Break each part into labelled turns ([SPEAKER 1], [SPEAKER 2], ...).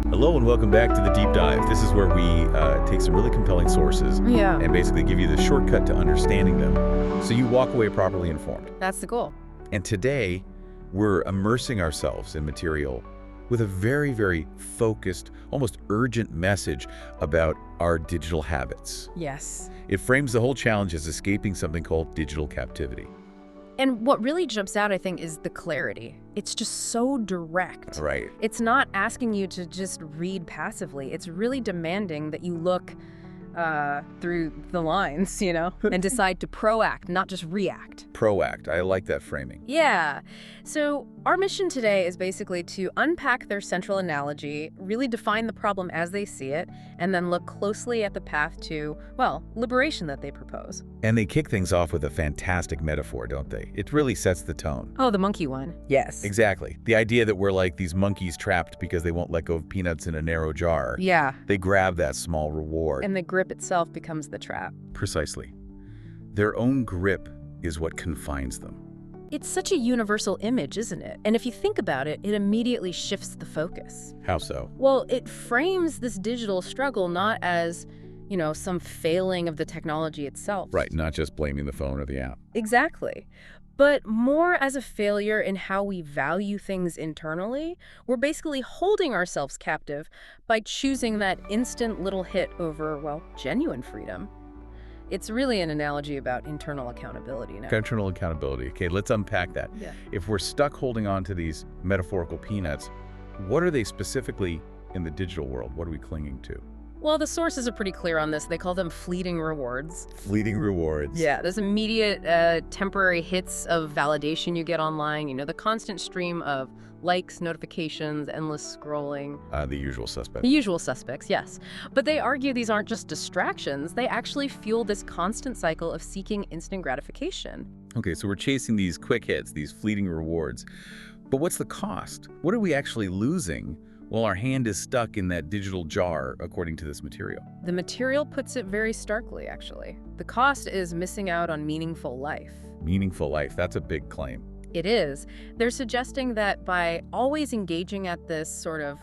[SPEAKER 1] Hello and welcome back to the Deep Dive. This is where we take some really compelling sources and basically give you the shortcut to understanding them so you walk away properly informed.
[SPEAKER 2] That's the goal.
[SPEAKER 1] And today, we're immersing ourselves in material with a very, very focused, almost urgent message about our digital habits.
[SPEAKER 2] Yes.
[SPEAKER 1] It frames the whole challenge as escaping something called digital captivity.
[SPEAKER 2] And what really jumps out, I think, is the clarity. It's just so direct.
[SPEAKER 1] Right.
[SPEAKER 2] It's not asking you to just read passively. It's really demanding that you look through the lines, and decide to proact, not just react.
[SPEAKER 1] Proact. I like that framing.
[SPEAKER 2] Yeah. So our mission today is basically to unpack their central analogy, really define the problem as they see it, and then look closely at the path to, well, liberation that they propose.
[SPEAKER 1] And they kick things off with a fantastic metaphor, don't they? It really sets the tone.
[SPEAKER 2] Oh, the monkey one. Yes.
[SPEAKER 1] Exactly. The idea that we're like these monkeys trapped because they won't let go of peanuts in a narrow jar.
[SPEAKER 2] Yeah.
[SPEAKER 1] They grab that small reward.
[SPEAKER 2] And the grip itself becomes the trap.
[SPEAKER 1] Precisely. Their own grip is what confines them.
[SPEAKER 2] It's such a universal image, isn't it? And if you think about it, it immediately shifts the focus.
[SPEAKER 1] How so?
[SPEAKER 2] Well, it frames this digital struggle not as, some failing of the technology itself.
[SPEAKER 1] Right, not just blaming the phone or the app.
[SPEAKER 2] Exactly. But more as a failure in how we value things internally. We're basically holding ourselves captive by choosing that instant little hit over, well, genuine freedom. It's really an analogy about internal accountability now.
[SPEAKER 1] Internal accountability. Okay, let's unpack that.
[SPEAKER 2] Yeah.
[SPEAKER 1] If we're stuck holding on to these metaphorical peanuts, what are they specifically in the digital world? What are we clinging to?
[SPEAKER 2] Well, the sources are pretty clear on this. They call them fleeting rewards.
[SPEAKER 1] Fleeting rewards.
[SPEAKER 2] Yeah, there's immediate temporary hits of validation you get online. The constant stream of likes, notifications, endless scrolling.
[SPEAKER 1] The usual suspects.
[SPEAKER 2] The usual suspects, yes. But they argue these aren't just distractions. They actually fuel this constant cycle of seeking instant gratification.
[SPEAKER 1] Okay, so we're chasing these quick hits, these fleeting rewards. But what's the cost? What are we actually losing while our hand is stuck in that digital jar, according to this material?
[SPEAKER 2] The material puts it very starkly, actually. The cost is missing out on meaningful life.
[SPEAKER 1] Meaningful life, that's a big claim.
[SPEAKER 2] It is. They're suggesting that by always engaging at this sort of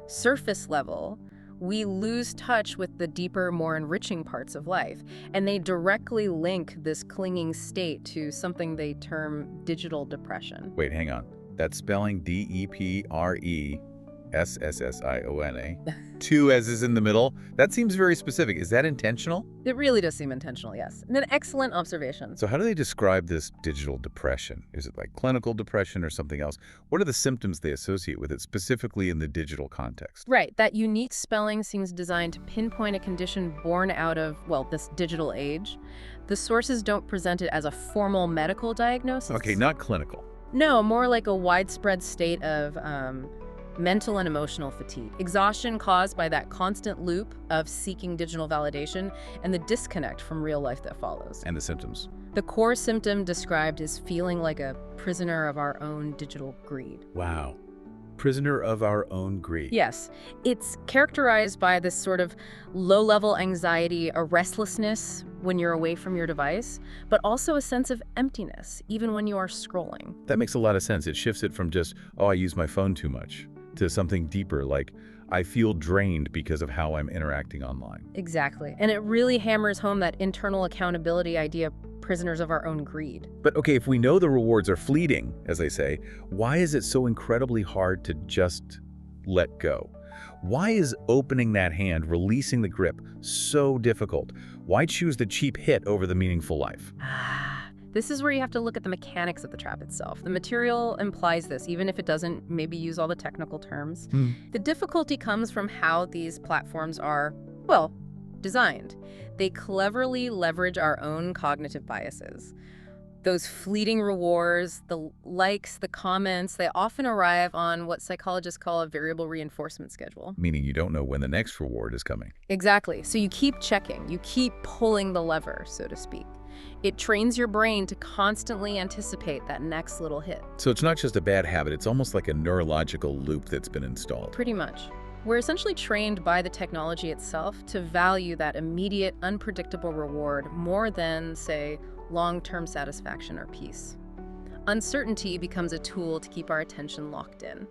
[SPEAKER 2] surface level, we lose touch with the deeper, more enriching parts of life. And they directly link this clinging state to something they term digital depression.
[SPEAKER 1] Wait, hang on. That's spelling Depressiona. 2 as is in the middle. That seems very specific. Is that intentional?
[SPEAKER 2] It really does seem intentional, yes. And an excellent observation.
[SPEAKER 1] So how do they describe this digital depression? Is it like clinical depression or something else? What are the symptoms they associate with it, specifically in the digital context?
[SPEAKER 2] Right. That unique spelling seems designed to pinpoint a condition born out of, well, this digital age. The sources don't present it as a formal medical diagnosis.
[SPEAKER 1] Okay, not clinical.
[SPEAKER 2] No, more like a widespread state of mental and emotional fatigue. Exhaustion caused by that constant loop of seeking digital validation and the disconnect from real life that follows.
[SPEAKER 1] And the symptoms?
[SPEAKER 2] The core symptom described is feeling like a prisoner of our own digital greed.
[SPEAKER 1] Wow. Prisoner of our own greed.
[SPEAKER 2] Yes. It's characterized by this sort of low-level anxiety, a restlessness when you're away from your device, but also a sense of emptiness, even when you are scrolling.
[SPEAKER 1] That makes a lot of sense. It shifts it from just, oh, I use my phone too much, to something deeper, like I feel drained because of how I'm interacting online.
[SPEAKER 2] Exactly. And it really hammers home that internal accountability idea, prisoners of our own greed.
[SPEAKER 1] But okay, if we know the rewards are fleeting, as they say, why is it so incredibly hard to just let go? Why is opening that hand, releasing the grip, so difficult? Why choose the cheap hit over the meaningful life?
[SPEAKER 2] This is where you have to look at the mechanics of the trap itself. The material implies this, even if it doesn't maybe use all the technical terms. The difficulty comes from how these platforms are, well, designed. They cleverly leverage our own cognitive biases. Those fleeting rewards, the likes, the comments, they often arrive on what psychologists call a variable reinforcement schedule.
[SPEAKER 1] Meaning you don't know when the next reward is coming.
[SPEAKER 2] Exactly. So you keep checking, you keep pulling the lever, so to speak. It trains your brain to constantly anticipate that next little hit.
[SPEAKER 1] So it's not just a bad habit, it's almost like a neurological loop that's been installed.
[SPEAKER 2] Pretty much. We're essentially trained by the technology itself to value that immediate, unpredictable reward more than, say, long-term satisfaction or peace. Uncertainty becomes a tool to keep our attention locked in.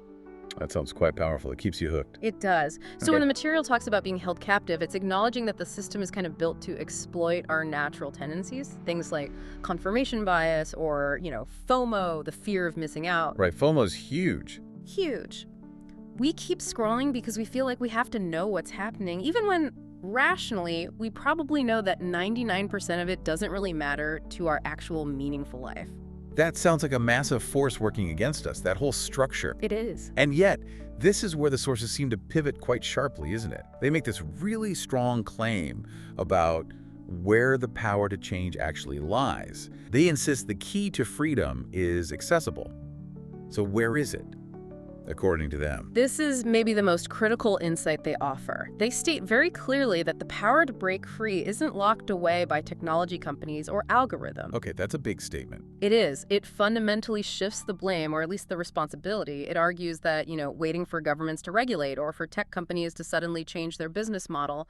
[SPEAKER 1] That sounds quite powerful. It keeps you hooked.
[SPEAKER 2] It does. So
[SPEAKER 1] Okay.
[SPEAKER 2] when the material talks about being held captive, it's acknowledging that the system is kind of built to exploit our natural tendencies, things like confirmation bias or, FOMO, the fear of missing out.
[SPEAKER 1] Right, FOMO's huge.
[SPEAKER 2] Huge. We keep scrolling because we feel like we have to know what's happening, even when rationally, we probably know that 99% of it doesn't really matter to our actual meaningful life.
[SPEAKER 1] That sounds like a massive force working against us, that whole structure.
[SPEAKER 2] It is.
[SPEAKER 1] And yet, this is where the sources seem to pivot quite sharply, isn't it? They make this really strong claim about where the power to change actually lies. They insist the key to freedom is accessible. So where is it, according to them?
[SPEAKER 2] This is maybe the most critical insight they offer. They state very clearly that the power to break free isn't locked away by technology companies or algorithms.
[SPEAKER 1] Okay, that's a big statement.
[SPEAKER 2] It is. It fundamentally shifts the blame, or at least the responsibility. It argues that, waiting for governments to regulate or for tech companies to suddenly change their business model,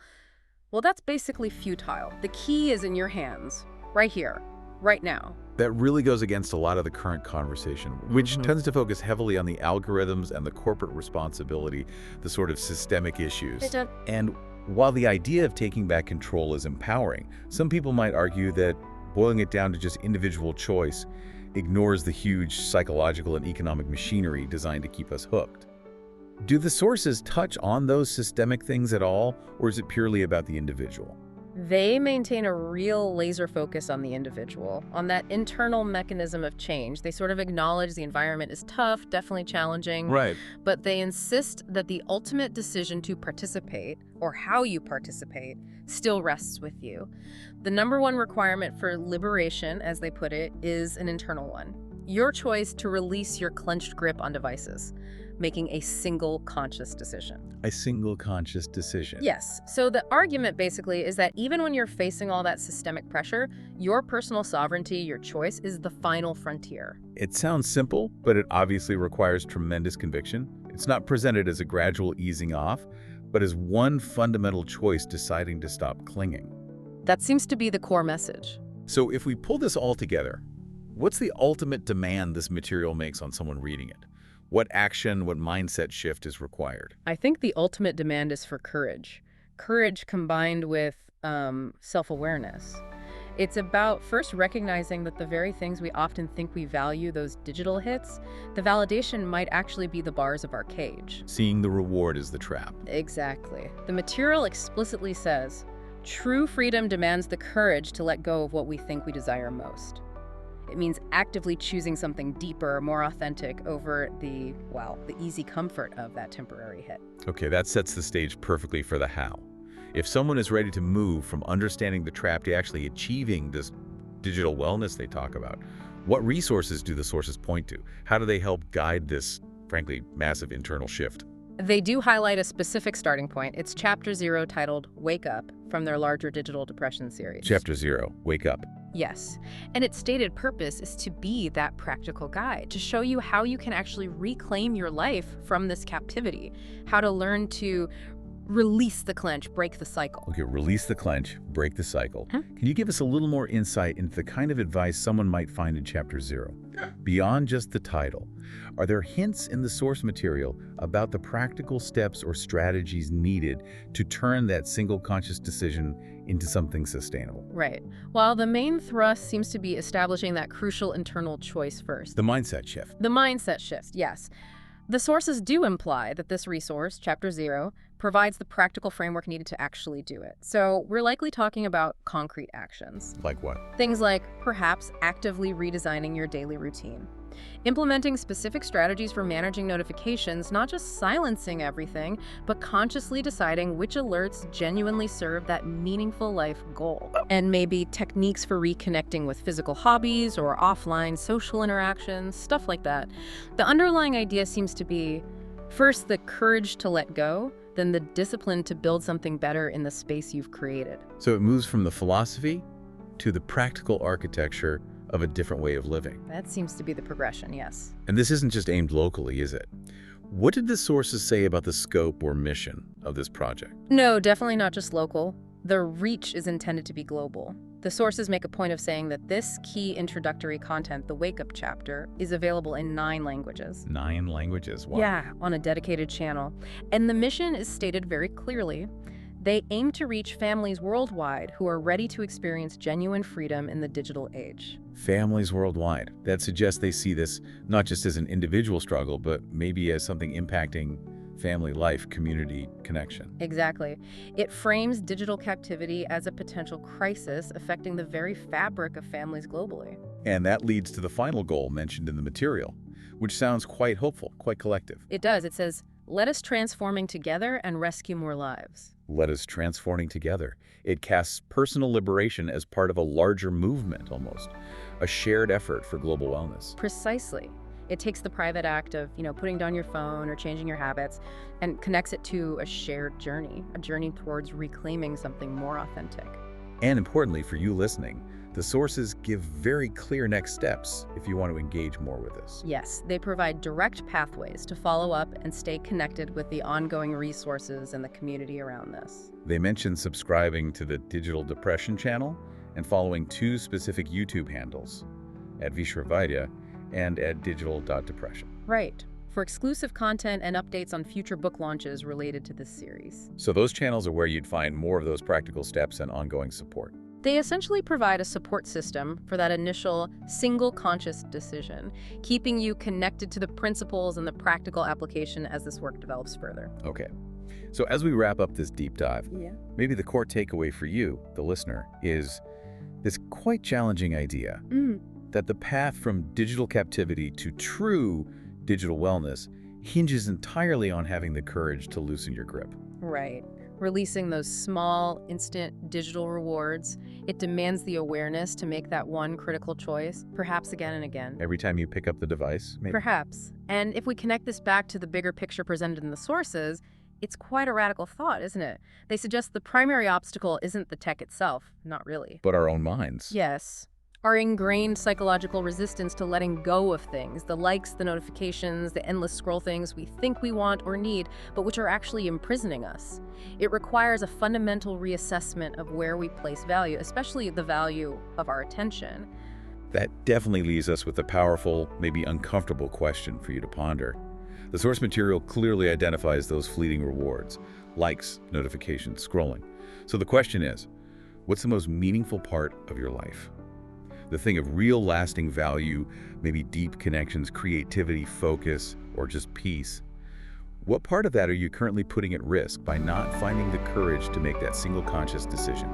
[SPEAKER 2] well, that's basically futile. The key is in your hands, right here, right now.
[SPEAKER 1] That really goes against a lot of the current conversation, which tends to focus heavily on the algorithms and the corporate responsibility, the sort of systemic issues. And while the idea of taking back control is empowering, some people might argue that boiling it down to just individual choice ignores the huge psychological and economic machinery designed to keep us hooked. Do the sources touch on those systemic things at all, or is it purely about the individual?
[SPEAKER 2] They maintain a real laser focus on the individual, on that internal mechanism of change. They sort of acknowledge the environment is tough, definitely challenging.
[SPEAKER 1] Right.
[SPEAKER 2] But they insist that the ultimate decision to participate, or how you participate, still rests with you. The number one requirement for liberation, as they put it, is an internal one. Your choice to release your clenched grip on devices, making a single conscious decision.
[SPEAKER 1] A single conscious decision.
[SPEAKER 2] Yes. So the argument basically is that even when you're facing all that systemic pressure, your personal sovereignty, your choice, is the final frontier.
[SPEAKER 1] It sounds simple, but it obviously requires tremendous conviction. It's not presented as a gradual easing off, but as one fundamental choice deciding to stop clinging.
[SPEAKER 2] That seems to be the core message.
[SPEAKER 1] So if we pull this all together, what's the ultimate demand this material makes on someone reading it? What action, what mindset shift is required?
[SPEAKER 2] I think the ultimate demand is for courage. Courage combined with self-awareness. It's about first recognizing that the very things we often think we value, those digital hits, the validation might actually be the bars of our cage.
[SPEAKER 1] Seeing the reward is the trap.
[SPEAKER 2] Exactly. The material explicitly says, true freedom demands the courage to let go of what we think we desire most. It means actively choosing something deeper, more authentic over the easy comfort of that temporary hit.
[SPEAKER 1] Okay, that sets the stage perfectly for the how. If someone is ready to move from understanding the trap to actually achieving this digital wellness they talk about, what resources do the sources point to? How do they help guide this, frankly, massive internal shift?
[SPEAKER 2] They do highlight a specific starting point. It's Chapter 0 titled Wake Up from their larger digital depression series.
[SPEAKER 1] Chapter 0, Wake Up.
[SPEAKER 2] Yes, and its stated purpose is to be that practical guide, to show you how you can actually reclaim your life from this captivity, how to learn to release the clench, break the cycle.
[SPEAKER 1] Okay, release the clench, break the cycle. Can you give us a little more insight into the kind of advice someone might find in Chapter 0? Beyond just the title, are there hints in the source material about the practical steps or strategies needed to turn that single conscious decision into something sustainable?
[SPEAKER 2] Right. While the main thrust seems to be establishing that crucial internal choice first.
[SPEAKER 1] The mindset shift.
[SPEAKER 2] The mindset shift, yes. The sources do imply that this resource, Chapter 0, provides the practical framework needed to actually do it. So we're likely talking about concrete actions.
[SPEAKER 1] Like what?
[SPEAKER 2] Things like perhaps actively redesigning your daily routine, implementing specific strategies for managing notifications, not just silencing everything, but consciously deciding which alerts genuinely serve that meaningful life goal. And maybe techniques for reconnecting with physical hobbies or offline social interactions, stuff like that. The underlying idea seems to be, first, the courage to let go, then the discipline to build something better in the space you've created.
[SPEAKER 1] So it moves from the philosophy to the practical architecture of a different way of living.
[SPEAKER 2] That seems to be the progression, yes.
[SPEAKER 1] And this isn't just aimed locally, is it? What did the sources say about the scope or mission of this project?
[SPEAKER 2] No, definitely not just local. The reach is intended to be global. The sources make a point of saying that this key introductory content, the wake-up chapter, is available in 9 languages.
[SPEAKER 1] 9 languages, wow.
[SPEAKER 2] Yeah, on a dedicated channel. And the mission is stated very clearly. They aim to reach families worldwide who are ready to experience genuine freedom in the digital age.
[SPEAKER 1] Families worldwide. That suggests they see this not just as an individual struggle, but maybe as something impacting family life, community, connection.
[SPEAKER 2] Exactly. It frames digital captivity as a potential crisis affecting the very fabric of families globally.
[SPEAKER 1] And that leads to the final goal mentioned in the material, which sounds quite hopeful, quite collective.
[SPEAKER 2] It does. It says, let us transforming together and rescue more lives.
[SPEAKER 1] Let us transforming together. It casts personal liberation as part of a larger movement almost, a shared effort for global wellness.
[SPEAKER 2] Precisely. It takes the private act of, putting down your phone or changing your habits and connects it to a shared journey, a journey towards reclaiming something more authentic.
[SPEAKER 1] And importantly for you listening, the sources give very clear next steps if you want to engage more with this.
[SPEAKER 2] Yes, they provide direct pathways to follow up and stay connected with the ongoing resources and the community around this.
[SPEAKER 1] They mention subscribing to the Digital Depression channel and following 2 specific YouTube handles, at Vishwa Vaidhya and at digital.depression.
[SPEAKER 2] Right, for exclusive content and updates on future book launches related to this series.
[SPEAKER 1] So those channels are where you'd find more of those practical steps and ongoing support.
[SPEAKER 2] They essentially provide a support system for that initial single conscious decision, keeping you connected to the principles and the practical application as this work develops further.
[SPEAKER 1] Okay, so as we wrap up this deep dive,
[SPEAKER 2] Yeah.
[SPEAKER 1] maybe the core takeaway for you, the listener, is this quite challenging idea that the path from digital captivity to true digital wellness hinges entirely on having the courage to loosen your grip.
[SPEAKER 2] Right. Releasing those small, instant digital rewards, it demands the awareness to make that one critical choice, perhaps again and again.
[SPEAKER 1] Every time you pick up the device, maybe.
[SPEAKER 2] Perhaps. And if we connect this back to the bigger picture presented in the sources, it's quite a radical thought, isn't it? They suggest the primary obstacle isn't the tech itself, not really.
[SPEAKER 1] But our own minds.
[SPEAKER 2] Yes. Our ingrained psychological resistance to letting go of things, the likes, the notifications, the endless scroll things we think we want or need, but which are actually imprisoning us. It requires a fundamental reassessment of where we place value, especially the value of our attention.
[SPEAKER 1] That definitely leaves us with a powerful, maybe uncomfortable question for you to ponder. The source material clearly identifies those fleeting rewards, likes, notifications, scrolling. So the question is, what's the most meaningful part of your life? The thing of real lasting value, maybe deep connections, creativity, focus, or just peace. What part of that are you currently putting at risk by not finding the courage to make that single conscious decision,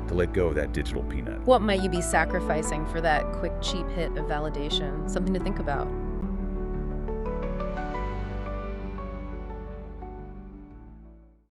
[SPEAKER 1] to let go of that digital peanut?
[SPEAKER 2] What might you be sacrificing for that quick, cheap hit of validation? Something to think about.